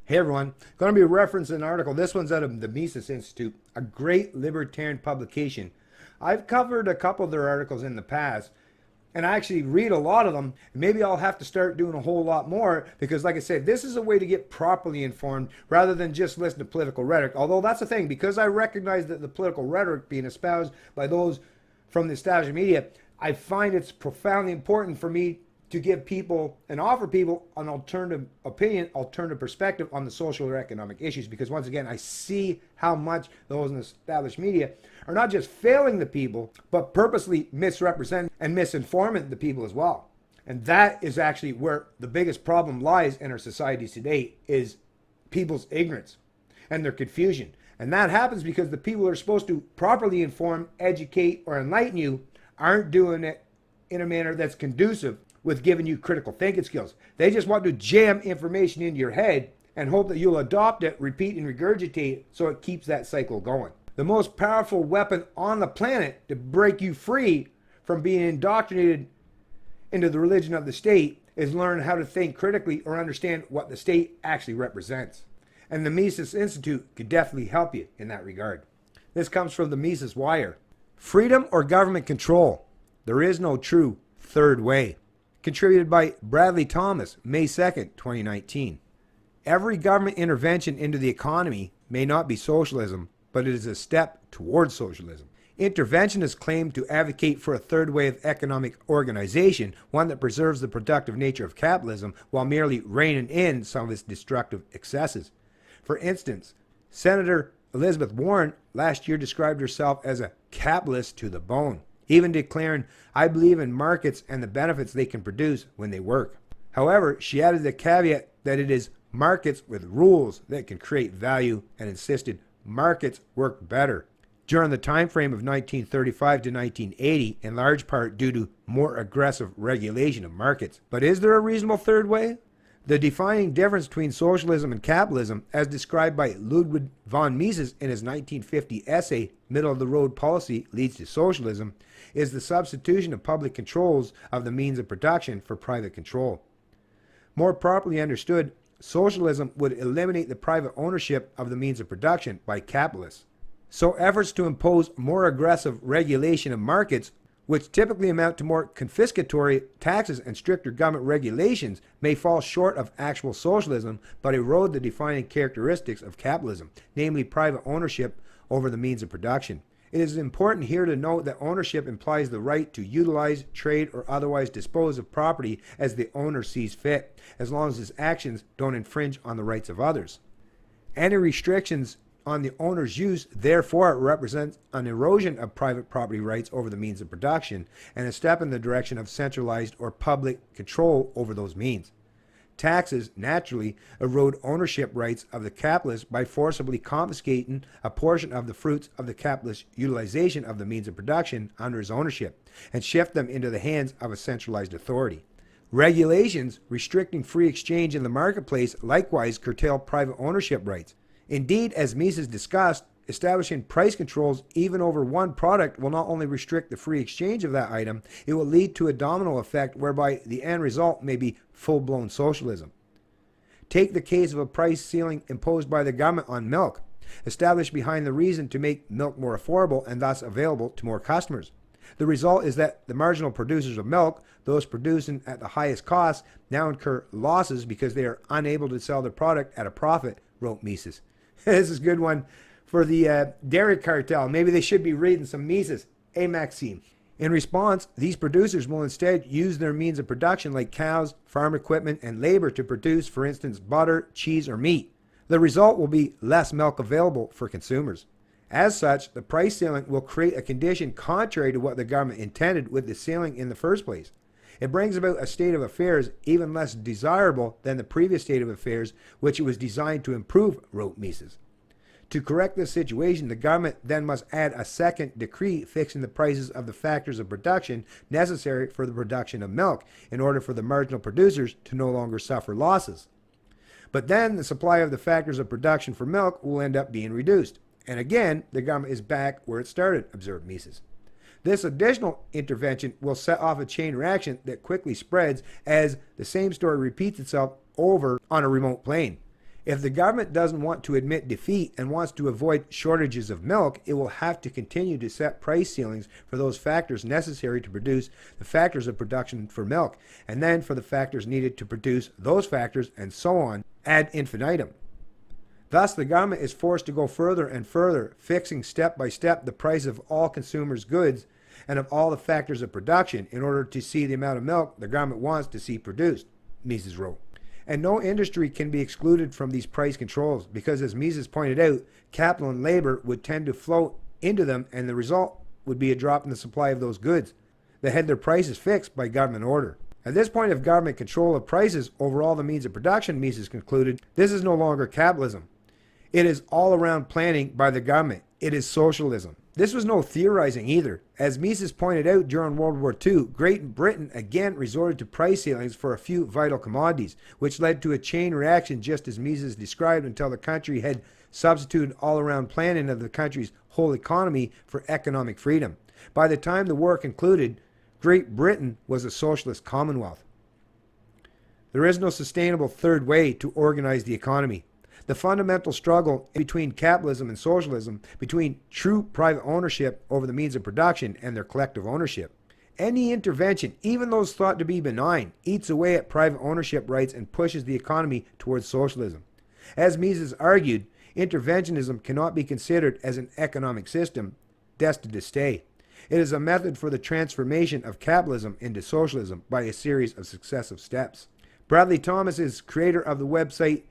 Hey everyone, going to be referencing an article. This one's out of the Mises Institute, a great libertarian publication. I've covered a couple of their articles in the past, and I actually read a lot of them. Maybe I'll have to start doing a whole lot more because, like I said, this is a way to get properly informed rather than just listen to political rhetoric. Although that's the thing, because I recognize that the political rhetoric being espoused by those from the established media, I find it's profoundly important for me to give people and offer people an alternative opinion, alternative perspective on the social or economic issues. Because once again, I see how much those in the established media are not just failing the people, but purposely misrepresenting and misinforming the people as well. And that is actually where the biggest problem lies in our societies today, is people's ignorance and their confusion. And that happens because the people who are supposed to properly inform, educate, or enlighten you aren't doing it in a manner that's conducive with giving you critical thinking skills. They just want to jam information into your head and hope that you'll adopt it, repeat and regurgitate it, so it keeps that cycle going. The most powerful weapon on the planet to break you free from being indoctrinated into the religion of the state is learn how to think critically or understand what the state actually represents. And the Mises Institute could definitely help you in that regard. This comes from the Mises Wire. Freedom or government control? There is no true third way. Contributed by Bradley Thomas, May 2nd, 2019. Every government intervention into the economy may not be socialism, but it is a step towards socialism. Interventionists claim to advocate for a third way of economic organization, one that preserves the productive nature of capitalism while merely reining in some of its destructive excesses. For instance, Senator Elizabeth Warren last year described herself as a capitalist to the bone, even declaring, "I believe in markets and the benefits they can produce when they work." However, she added the caveat that it is markets with rules that can create value, and insisted markets work better during the time frame of 1935 to 1980, in large part due to more aggressive regulation of markets. But is there a reasonable third way? The defining difference between socialism and capitalism, as described by Ludwig von Mises in his 1950 essay, Middle of the Road Policy Leads to Socialism, is the substitution of public controls of the means of production for private control. More properly understood, socialism would eliminate the private ownership of the means of production by capitalists. So efforts to impose more aggressive regulation of markets, which typically amount to more confiscatory taxes and stricter government regulations, may fall short of actual socialism, but erode the defining characteristics of capitalism, namely private ownership over the means of production. It is important here to note that ownership implies the right to utilize, trade, or otherwise dispose of property as the owner sees fit, as long as his actions don't infringe on the rights of others. Any restrictions on the owner's use, therefore, represents an erosion of private property rights over the means of production, and a step in the direction of centralized or public control over those means. Taxes naturally erode ownership rights of the capitalist by forcibly confiscating a portion of the fruits of the capitalist's utilization of the means of production under his ownership, and shift them into the hands of a centralized authority. Regulations restricting free exchange in the marketplace likewise curtail private ownership rights. Indeed, as Mises discussed, establishing price controls even over one product will not only restrict the free exchange of that item, it will lead to a domino effect whereby the end result may be full-blown socialism. Take the case of a price ceiling imposed by the government on milk, established behind the reason to make milk more affordable and thus available to more customers. The result is that the marginal producers of milk, those producing at the highest cost, now incur losses because they are unable to sell their product at a profit, wrote Mises. This is a good one for the dairy cartel. Maybe they should be reading some Mises. Maxime. In response, these producers will instead use their means of production like cows, farm equipment, and labor to produce, for instance, butter, cheese, or meat. The result will be less milk available for consumers. As such, the price ceiling will create a condition contrary to what the government intended with the ceiling in the first place. It brings about a state of affairs even less desirable than the previous state of affairs, which it was designed to improve, wrote Mises. To correct this situation, the government then must add a second decree fixing the prices of the factors of production necessary for the production of milk, in order for the marginal producers to no longer suffer losses. But then the supply of the factors of production for milk will end up being reduced. And again, the government is back where it started, observed Mises. This additional intervention will set off a chain reaction that quickly spreads as the same story repeats itself over on a remote plane. If the government doesn't want to admit defeat and wants to avoid shortages of milk, it will have to continue to set price ceilings for those factors necessary to produce the factors of production for milk, and then for the factors needed to produce those factors, and so on, ad infinitum. Thus, the government is forced to go further and further, fixing step by step the price of all consumers' goods and of all the factors of production in order to see the amount of milk the government wants to see produced, Mises wrote. And no industry can be excluded from these price controls because, as Mises pointed out, capital and labor would tend to flow into them, and the result would be a drop in the supply of those goods that had their prices fixed by government order. At this point of government control of prices over all the means of production, Mises concluded, this is no longer capitalism. It is all-around planning by the government. It is socialism. This was no theorizing either. As Mises pointed out during World War II, Great Britain again resorted to price ceilings for a few vital commodities, which led to a chain reaction just as Mises described until the country had substituted all-around planning of the country's whole economy for economic freedom. By the time the war concluded, Great Britain was a socialist commonwealth. There is no sustainable third way to organize the economy. The fundamental struggle between capitalism and socialism, between true private ownership over the means of production and their collective ownership. Any intervention, even those thought to be benign, eats away at private ownership rights and pushes the economy towards socialism. As Mises argued, interventionism cannot be considered as an economic system destined to stay. It is a method for the transformation of capitalism into socialism by a series of successive steps. Bradley Thomas is creator of the website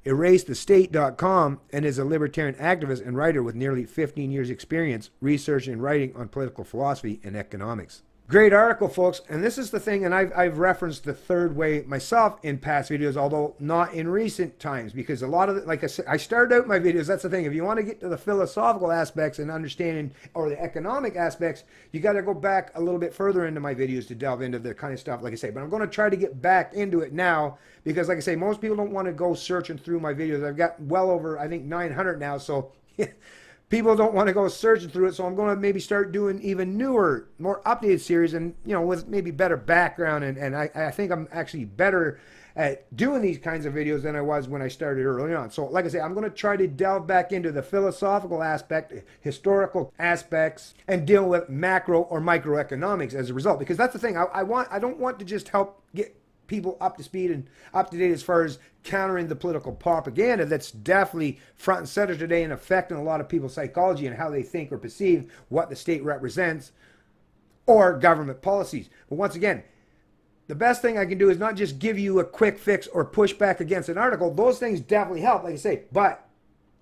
EraseTheState.com and is a libertarian activist and writer with nearly 15 years experience researching and writing on political philosophy and economics. Great article, folks, and this is the thing, and I've referenced the third way myself in past videos, although not in recent times, because a lot of it, like I said, I started out my videos, that's the thing, if you want to get to the philosophical aspects and understanding, or the economic aspects, you got to go back a little bit further into my videos to delve into the kind of stuff, like I say, but I'm going to try to get back into it now, because like I say, most people don't want to go searching through my videos. I've got well over, I think, 900 now, so people don't want to go searching through it, so I'm going to maybe start doing even newer, more updated series, and with maybe better background, and I think I'm actually better at doing these kinds of videos than I was when I started early on. So like I say, I'm going to try to delve back into the philosophical aspect, historical aspects, and deal with macro or microeconomics as a result, because that's the thing. I don't want to just help get people up to speed and up to date as far as countering the political propaganda that's definitely front and center today and affecting a lot of people's psychology and how they think or perceive what the state represents or government policies. But once again, the best thing I can do is not just give you a quick fix or push back against an article. Those things definitely help, like I say, but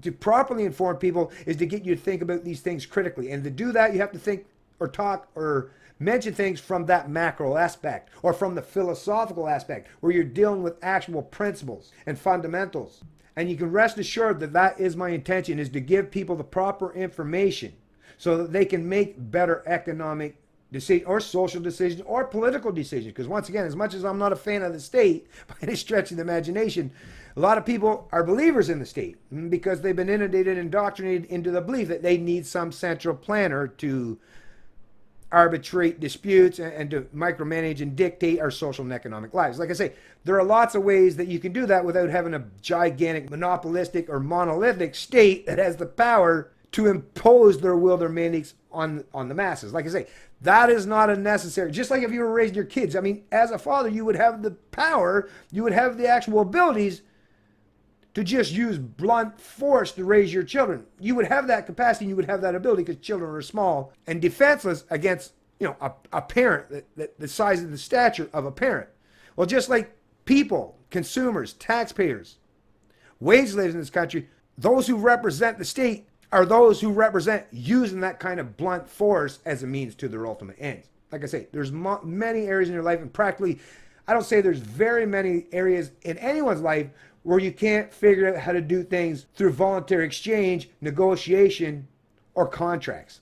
to properly inform people is to get you to think about these things critically. And to do that, you have to think or talk or mention things from that macro aspect or from the philosophical aspect where you're dealing with actual principles and fundamentals. And you can rest assured that that is my intention, is to give people the proper information so that they can make better economic decisions or social decisions or political decisions. Because once again, as much as I'm not a fan of the state by any stretch of the imagination, a lot of people are believers in the state because they've been inundated and indoctrinated into the belief that they need some central planner to arbitrate disputes and to micromanage and dictate our social and economic lives. Like I say, there are lots of ways that you can do that without having a gigantic monopolistic or monolithic state that has the power to impose their will, their mandates on the masses. Like I say, that is not a necessary, just like if you were raising your kids. I mean, as a father, you would have the power, you would have the actual abilities to just use blunt force to raise your children. You would have that capacity, and you would have that ability because children are small and defenseless against, a parent the size of the stature of a parent. Well, just like people, consumers, taxpayers, wage slaves in this country, those who represent the state are those who represent using that kind of blunt force as a means to their ultimate ends. Like I say, there's many areas in your life, and practically, I don't say there's very many areas in anyone's life where you can't figure out how to do things through voluntary exchange, negotiation, or contracts.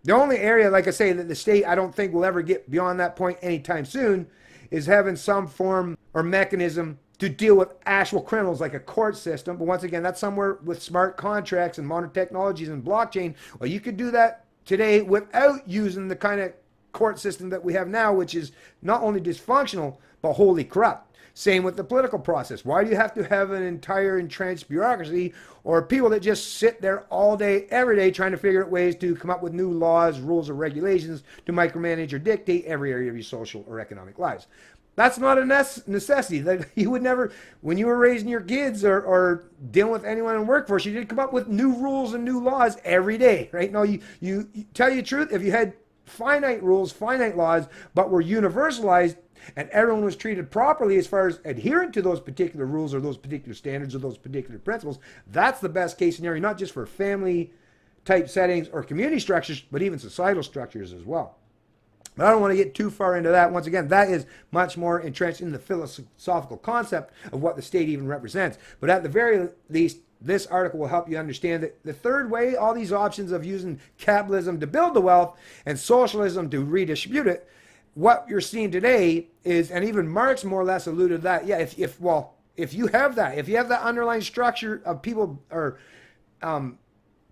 The only area, like I say, that the state I don't think will ever get beyond that point anytime soon is having some form or mechanism to deal with actual criminals like a court system. But once again, that's somewhere with smart contracts and modern technologies and blockchain. Well, you could do that today without using the kind of court system that we have now, which is not only dysfunctional, but wholly corrupt. Same with the political process. Why do you have to have an entire entrenched bureaucracy or people that just sit there all day, every day, trying to figure out ways to come up with new laws, rules, or regulations to micromanage or dictate every area of your social or economic lives? That's not a necessity. Like, you would never, when you were raising your kids or dealing with anyone in the workforce, you didn't come up with new rules and new laws every day, right? No, you tell you the truth, if you had finite rules, finite laws, but were universalized, and everyone was treated properly as far as adhering to those particular rules or those particular standards or those particular principles, that's the best case scenario, not just for family type settings or community structures, but even societal structures as well. But I don't want to get too far into that. Once again, that is much more entrenched in the philosophical concept of what the state even represents. But at the very least, this article will help you understand that the third way, all these options of using capitalism to build the wealth and socialism to redistribute it, what you're seeing today is, and even Marx more or less alluded to that, yeah, if you have that underlying structure of people or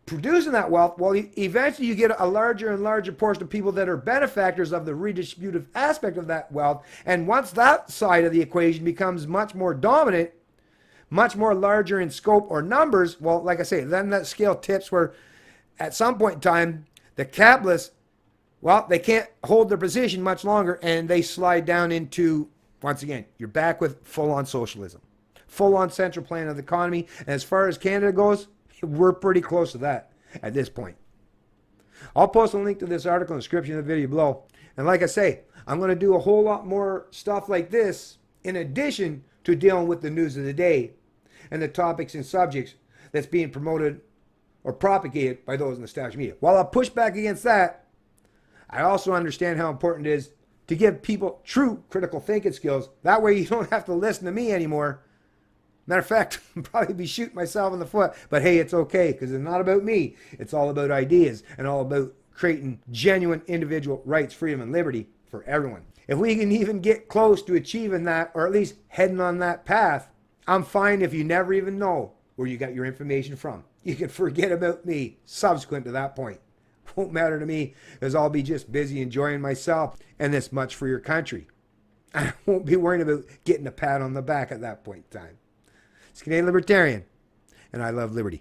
producing that wealth, well, eventually you get a larger and larger portion of people that are benefactors of the redistributive aspect of that wealth. And once that side of the equation becomes much more dominant, much more larger in scope or numbers, well, like I say, then that scale tips where at some point in time, the capitalists, well, they can't hold their position much longer, and they slide down into, once again, you're back with full-on socialism, full-on central plan of the economy. And as far as Canada goes, we're pretty close to that at this point. I'll post a link to this article in the description of the video below. And like I say, I'm going to do a whole lot more stuff like this in addition to dealing with the news of the day and the topics and subjects that's being promoted or propagated by those in the established media. While I push back against that, I also understand how important it is to give people true critical thinking skills. That way you don't have to listen to me anymore. Matter of fact, I'll probably be shooting myself in the foot. But hey, it's okay, because it's not about me. It's all about ideas and all about creating genuine individual rights, freedom, and liberty for everyone. If we can even get close to achieving that, or at least heading on that path, I'm fine if you never even know where you got your information from. You can forget about me subsequent to that point. Won't matter to me, as I'll be just busy enjoying myself and this much for your country. I won't be worrying about getting a pat on the back at that point in time. It's Canadian Libertarian, and I love liberty.